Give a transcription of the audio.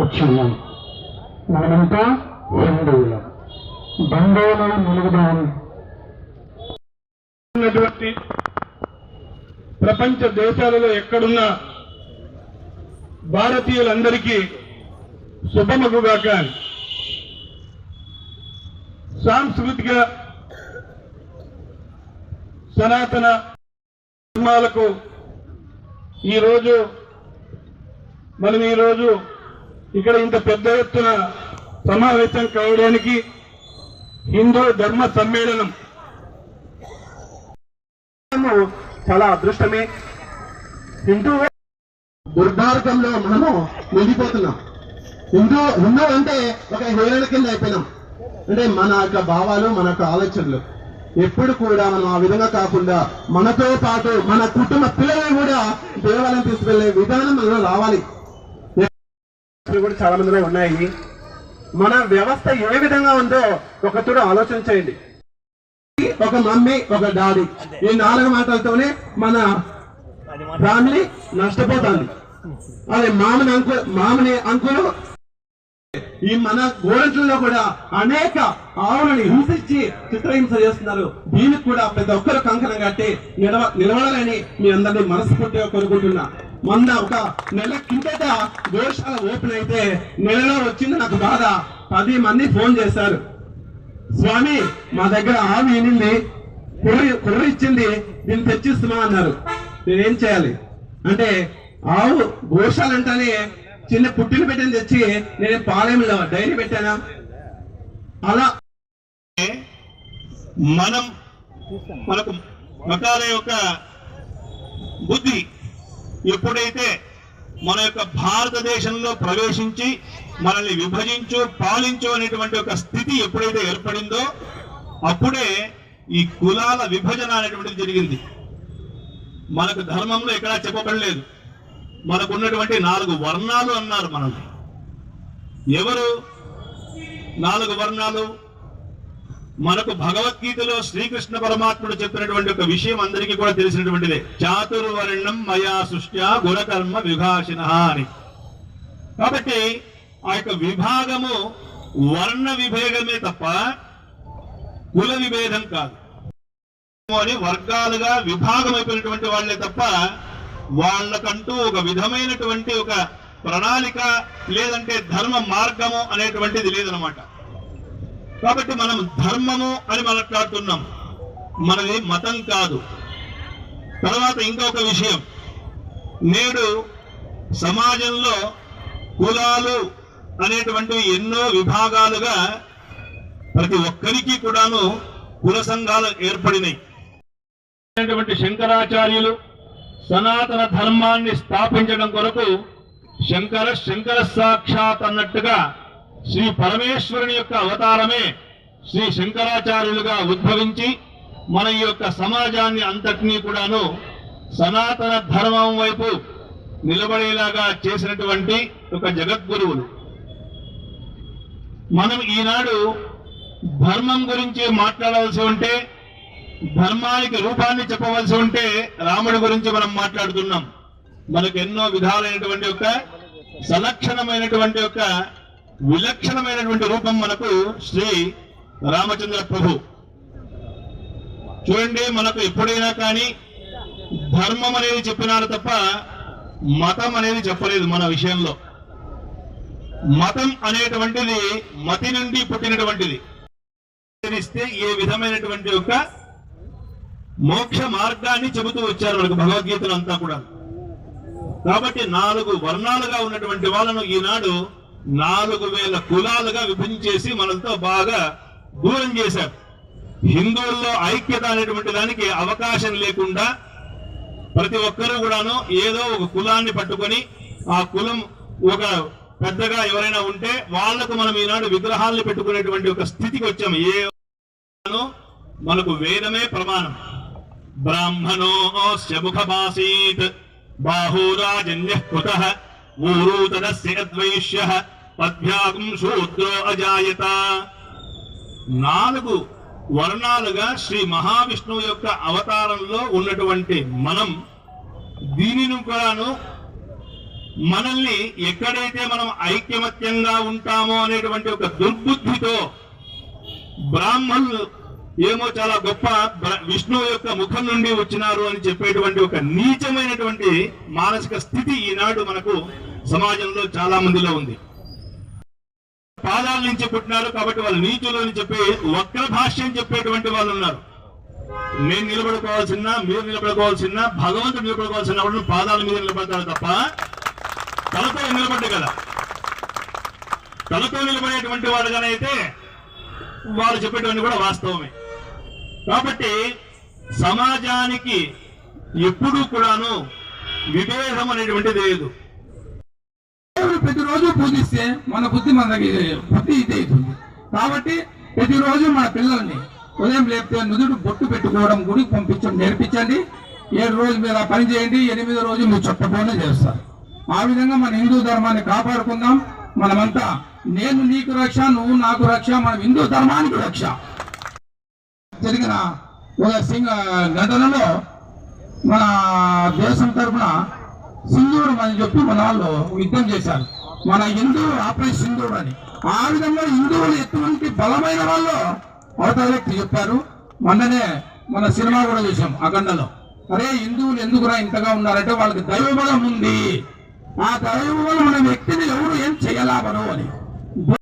వచ్చాము. మనమంతా హిందువులం, బంధువుల నిలుగుదాం. ప్రపంచ దేశాలలో ఎక్కడున్న భారతీయులందరికీ శుభమగుగాక. సాంస్కృతిక సనాతన ధర్మాలకు మనం ఈరోజు ఇక్కడ ఇంత పెద్ద ఎత్తున సమావేశం కావడానికి హిందూ ధర్మ సమ్మేళనం చాలా అదృష్టమే. హిందూ దుర్మార్గంలో మనము నిండిపోతున్నాం. హిందూ అంటే ఒక హేళన కింద అయిపోయినాం. అంటే మన యొక్క భావాలు, మన యొక్క ఆలోచనలు ఎప్పుడు కూడా మనం ఆ విధంగా కాకుండా మనతో పాటు మన కుటుంబ పిల్లలను కూడా దేవాలయం తీసుకెళ్లే విధానం మనలో రావాలి. కూడా చాలా మందిలో ఉన్నాయి. మన వ్యవస్థ ఏ విధంగా ఉందో ఒకతోడు ఆలోచన చేయండి. ఒక మమ్మీ, ఒక డాడీ, ఈ 4 మాటలతోనే మన ఫ్యామిలీ నష్టపోతుంది. అదే మామని అంకులు ఈ మన గోరంట్లలో కూడా అనేక ఆవులని హింసించి చిత్రహింస చేస్తున్నారు. దీనికి కూడా ప్రతి ఒక్కరు కంకణం కట్టి నిలబడాలని మీ అందరినీ మనస్ఫూర్తిగా కోరుకుంటున్నా. మొన్న ఒక నెల కిందట గోశాల ఓపెన్ అయితే నెలలో వచ్చింది నాకు బాధ. 10 మంది ఫోన్ చేశారు, స్వామి మా దగ్గర ఆవు ఈనింది, కుర్ర ఇచ్చింది, దీన్ని తెచ్చిస్తున్నా అన్నారు. నేనేం చేయాలి అంటే ఆవు గోశాల అంటానే చిన్న పుట్టిన పెట్టని తెచ్చి నేను పాలెంలో డైరీ పెట్టానా? అలా మనకు మతాల యొక్క బుద్ధి ఎప్పుడైతే మన యొక్క భారతదేశంలో ప్రవేశించి మనల్ని పాలించు అనేటువంటి ఒక స్థితి ఎప్పుడైతే ఏర్పడిందో అప్పుడే ఈ కులాల విభజన అనేటువంటిది జరిగింది. మనకు ధర్మంలో ఎక్కడా చెప్పబడలేదు. మనకున్నటువంటి 4 వర్ణాలు అన్నారు. మనల్ని ఎవరు 4 వర్ణాలు? మనకు భగవద్గీతలో శ్రీకృష్ణ పరమాత్ముడు చెప్పినటువంటి ఒక విషయం అందరికీ కూడా తెలిసినటువంటిదే. చాతుర్వర్ణం మయా సృష్ట్యా గుణకర్మ విభాషిణః అని. కాబట్టి ఆ యొక్క విభాగము వర్ణ విభేదమే తప్ప కుల విభేదం కాదు. అని వర్గాలుగా విభాగం అయిపోయినటువంటి వాళ్లే తప్ప వాళ్ళకంటూ ఒక విధమైనటువంటి ఒక ప్రణాళిక లేదంటే ధర్మ మార్గము అనేటువంటిది లేదనమాట. కాబట్టి మనం ధర్మము అని మాట్లాడుతున్నాం, మనది మతం కాదు. తర్వాత ఇంకొక విషయం, నేడు సమాజంలో కులాలు అనేటువంటివి ఎన్నో విభాగాలుగా ప్రతి ఒక్కరికి కూడాను కుల సంఘాలు ఏర్పడినాయి. శంకరాచార్యులు సనాతన ధర్మాన్ని స్థాపించడం కొరకు శంకర సాక్షాత్ అన్నట్టుగా శ్రీ పరమేశ్వరుని యొక్క అవతారమే శ్రీ శంకరాచార్యులుగా ఉద్భవించి మన యొక్క సమాజాన్ని అంతటినీ కూడాను సనాతన ధర్మం వైపు నిలబడేలాగా చేసినటువంటి ఒక జగద్గురువులు. మనం ఈనాడు ధర్మం గురించి మాట్లాడవలసి ఉంటే, ధర్మానికి రూపాన్ని చెప్పవలసి ఉంటే రాముడి గురించి మనం మాట్లాడుతున్నాం. మనకు ఎన్నో విధాలైనటువంటి ఒక సలక్షణమైనటువంటి ఒక విలక్షణమైనటువంటి రూపం మనకు శ్రీ రామచంద్ర ప్రభు. చూడండి, మనకు ఎప్పుడైనా కానీ ధర్మం అనేది చెప్పినారు తప్ప మతం అనేది చెప్పలేదు. మన విషయంలో మతం అనేటువంటిది మతి నుండి పుట్టినటువంటిది. తెలిస్తే ఏ విధమైనటువంటి ఒక మోక్ష మార్గాన్ని చెబుతూ వచ్చారు మనకు భగవద్గీతలు అంతా కూడా. కాబట్టి 4 వర్ణాలుగా ఉన్నటువంటి వాళ్ళను ఈనాడు 4000 కులాలుగా విభజించేసి మనతో బాగా దూరం చేశారు. హిందువుల్లో ఐక్యత అనేటువంటి దానికి అవకాశం లేకుండా ప్రతి ఒక్కరూ కూడాను ఏదో ఒక కులాన్ని పట్టుకొని ఆ కులం ఒక పెద్దగా ఎవరైనా ఉంటే వాళ్లకు మనం ఈనాడు విగ్రహాలను పెట్టుకునేటువంటి ఒక స్థితికి వచ్చాము. ఏ మనకు వేదమే ప్రమాణం. బ్రాహ్మణోస్య ముఖమాసీత్ బాహూరాజన్యః కృతః ఊరు తదస్య అద్వైష్యః పద్భ్యాగం శూద్రో అజాయత. 4 వర్ణాలుగా శ్రీ మహావిష్ణువు యొక్క అవతారంలో ఉన్నటువంటి మనం దీనిని కూడాను మనల్ని ఎక్కడైతే మనం ఐక్యమత్యంగా ఉంటామో అనేటువంటి ఒక దుర్బుద్ధితో బ్రాహ్మణులు ఏమో చాలా గొప్ప విష్ణువు యొక్క ముఖం నుండి వచ్చినారు అని చెప్పేటువంటి ఒక నీచమైనటువంటి మానసిక స్థితి ఈనాడు మనకు సమాజంలో చాలా మందిలో ఉంది. పాదాల నుంచి పుట్టినారు కాబట్టి వాళ్ళు నీచులు అని చెప్పి వక్ర భాష్యం చెప్పేటువంటి వాళ్ళు ఉన్నారు. నేను నిలబడుకోవాల్సిన, మీరు నిలబడుకోవాల్సిన, భగవంతుడు నిలబడుకోవాల్సిన వాళ్ళు పాదాల మీద నిలబడతారు తప్ప తలతో నిలబడ్డు కదా. తలతో నిలబడేటువంటి వాళ్ళగానైతే వాళ్ళు చెప్పేటువంటి కూడా వాస్తవమే. కాబట్టి సమాజానికి ఎప్పుడూ కూడాను విభేదం అనేటువంటిది లేదు. ప్రతిరోజు పూజిస్తే మన బుద్ధి ఇది అవుతుంది. కాబట్టి ప్రతిరోజు మన పిల్లల్ని ఉదయం లేపితే నుదుడు బొట్టు పెట్టుకోవడం, గుడికి పంపించడం నేర్పించండి. 7 రోజు మీరు ఆ పని చేయండి, 8వ రోజు మీరు చుట్టపోనే చేస్తారు. ఆ విధంగా మన హిందూ ధర్మాన్ని కాపాడుకుందాం. మనమంతా నేను నీకు రక్ష, నువ్వు నాకు రక్ష, మన హిందూ ధర్మానికి రక్ష. జరిగిన ఒక ఘటనలో మన దేశం తరఫున సింధూరం అని చెప్పి మన వాళ్ళు యుద్ధం చేశారు. మన హిందూ ఆపరేషన్ సింధూరం అని. ఆ విధంగా హిందువులు ఎటువంటి బలమైన వాళ్ళు అవతల వ్యక్తి చెప్పారు. మొన్ననే మన సినిమా కూడా చూసాం అఖండలో. అరే హిందువులు ఎందుకురా ఇంతగా ఉన్నారంటే వాళ్ళకి దైవబలం ఉంది. ఆ దైవబలం మన వ్యక్తిని ఎవరు ఏం చేయలేబరు అని.